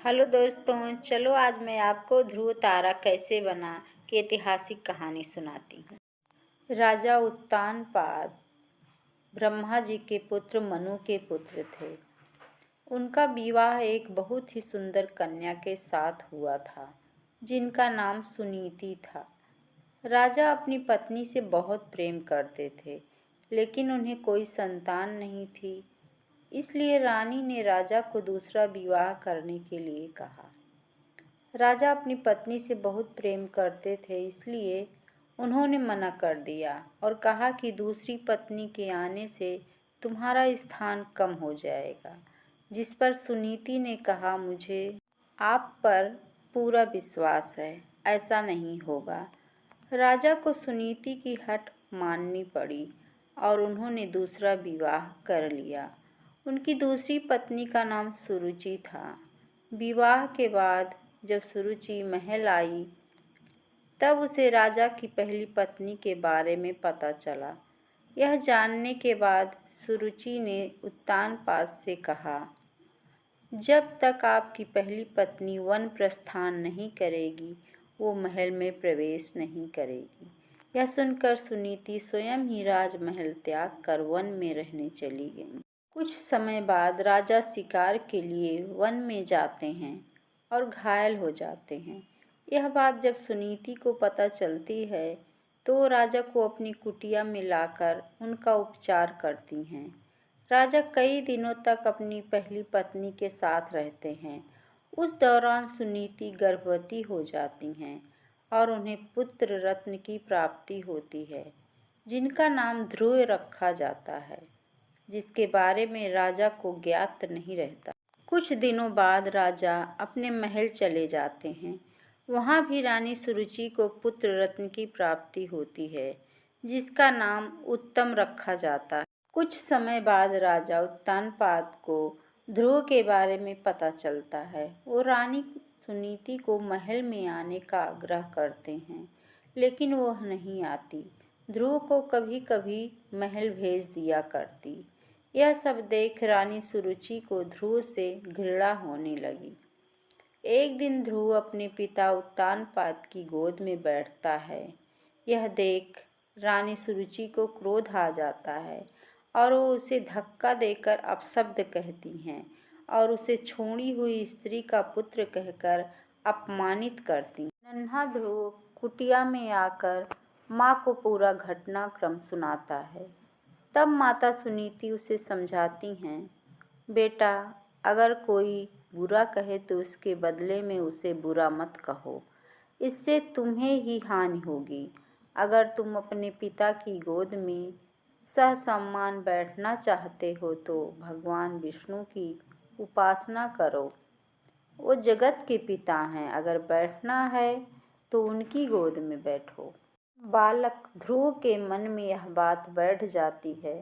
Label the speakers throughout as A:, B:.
A: Hello दोस्तों, चलो आज मैं आपको ध्रुव तारा कैसे बना की ऐतिहासिक कहानी सुनाती हूँ। राजा उत्तानपाद ब्रह्मा जी के पुत्र मनु के पुत्र थे। उनका विवाह एक बहुत ही सुंदर कन्या के साथ हुआ था, जिनका नाम सुनीति था। राजा अपनी पत्नी से बहुत प्रेम करते थे, लेकिन उन्हें कोई संतान नहीं थी। इसलिए रानी ने राजा को दूसरा विवाह करने के लिए कहा। राजा अपनी पत्नी से बहुत प्रेम करते थे, इसलिए उन्होंने मना कर दिया और कहा कि दूसरी पत्नी के आने से तुम्हारा स्थान कम हो जाएगा। जिस पर सुनीति ने कहा, मुझे आप पर पूरा विश्वास है, ऐसा नहीं होगा। राजा को सुनीति की हट माननी पड़ी और उन्होंने दूसरा विवाह कर लिया। उनकी दूसरी पत्नी का नाम सुरुचि था। विवाह के बाद जब सुरुचि महल आई, तब उसे राजा की पहली पत्नी के बारे में पता चला। यह जानने के बाद सुरुचि ने उत्तानपाद से कहा, जब तक आपकी पहली पत्नी वन प्रस्थान नहीं करेगी, वो महल में प्रवेश नहीं करेगी। यह सुनकर सुनीति स्वयं ही राजमहल त्याग कर वन में रहने चली गई। कुछ समय बाद राजा शिकार के लिए वन में जाते हैं और घायल हो जाते हैं। यह बात जब सुनीति को पता चलती है तो राजा को अपनी कुटिया में लाकर उनका उपचार करती हैं। राजा कई दिनों तक अपनी पहली पत्नी के साथ रहते हैं। उस दौरान सुनीति गर्भवती हो जाती हैं और उन्हें पुत्र रत्न की प्राप्ति होती है, जिनका नाम ध्रुव रखा जाता है, जिसके बारे में राजा को ज्ञात नहीं रहता। कुछ दिनों बाद राजा अपने महल चले जाते हैं। वहाँ भी रानी सुरुचि को पुत्र रत्न की प्राप्ति होती है, जिसका नाम उत्तम रखा जाता है। कुछ समय बाद राजा उत्तानपाद को ध्रुव के बारे में पता चलता है। वो रानी सुनीति को महल में आने का आग्रह करते हैं, लेकिन वह नहीं आती। ध्रुव को कभी कभी महल भेज दिया करती। यह सब देख रानी सुरुचि को ध्रुव से घृणा होने लगी। एक दिन ध्रुव अपने पिता उत्तानपाद की गोद में बैठता है। यह देख रानी सुरुचि को क्रोध आ जाता है और वो उसे धक्का देकर अपशब्द कहती हैं और उसे छोड़ी हुई स्त्री का पुत्र कहकर अपमानित करती। नन्हा ध्रुव कुटिया में आकर माँ को पूरा घटनाक्रम सुनाता है। तब माता सुनीति उसे समझाती हैं, बेटा, अगर कोई बुरा कहे तो उसके बदले में उसे बुरा मत कहो, इससे तुम्हें ही हानि होगी। अगर तुम अपने पिता की गोद में सहसम्मान बैठना चाहते हो तो भगवान विष्णु की उपासना करो। वो जगत के पिता हैं, अगर बैठना है तो उनकी गोद में बैठो। बालक ध्रुव के मन में यह बात बैठ जाती है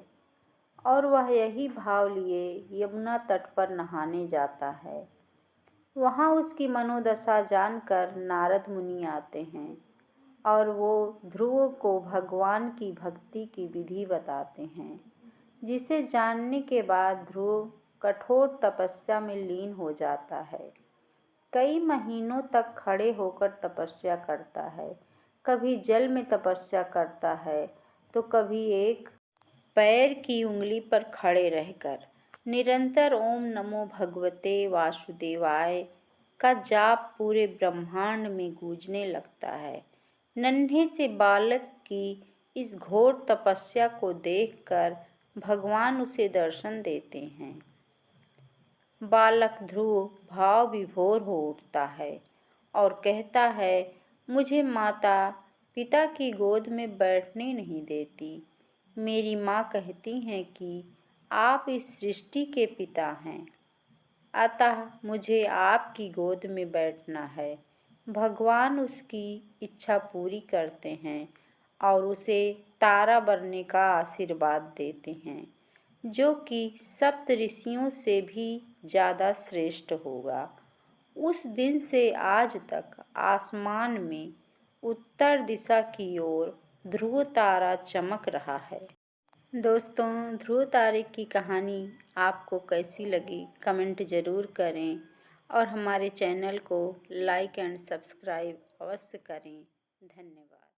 A: और वह यही भाव लिए यमुना तट पर नहाने जाता है। वहाँ उसकी मनोदशा जानकर नारद मुनि आते हैं और वो ध्रुव को भगवान की भक्ति की विधि बताते हैं, जिसे जानने के बाद ध्रुव कठोर तपस्या में लीन हो जाता है। कई महीनों तक खड़े होकर तपस्या करता है। कभी जल में तपस्या करता है तो कभी एक पैर की उंगली पर खड़े रहकर निरंतर ओम नमो भगवते वासुदेवाय का जाप पूरे ब्रह्मांड में गूंजने लगता है। नन्हे से बालक की इस घोर तपस्या को देखकर भगवान उसे दर्शन देते हैं। बालक ध्रुव भाव विभोर हो उठता है और कहता है, मुझे माता पिता की गोद में बैठने नहीं देती। मेरी माँ कहती हैं कि आप इस सृष्टि के पिता हैं, अतः मुझे आपकी गोद में बैठना है। भगवान उसकी इच्छा पूरी करते हैं और उसे तारा बनने का आशीर्वाद देते हैं, जो कि सप्त ऋषियों से भी ज़्यादा श्रेष्ठ होगा। उस दिन से आज तक आसमान में उत्तर दिशा की ओर ध्रुव तारा चमक रहा है। दोस्तों, ध्रुव तारे की कहानी आपको कैसी लगी कमेंट ज़रूर करें और हमारे चैनल को लाइक एंड सब्सक्राइब अवश्य करें। धन्यवाद।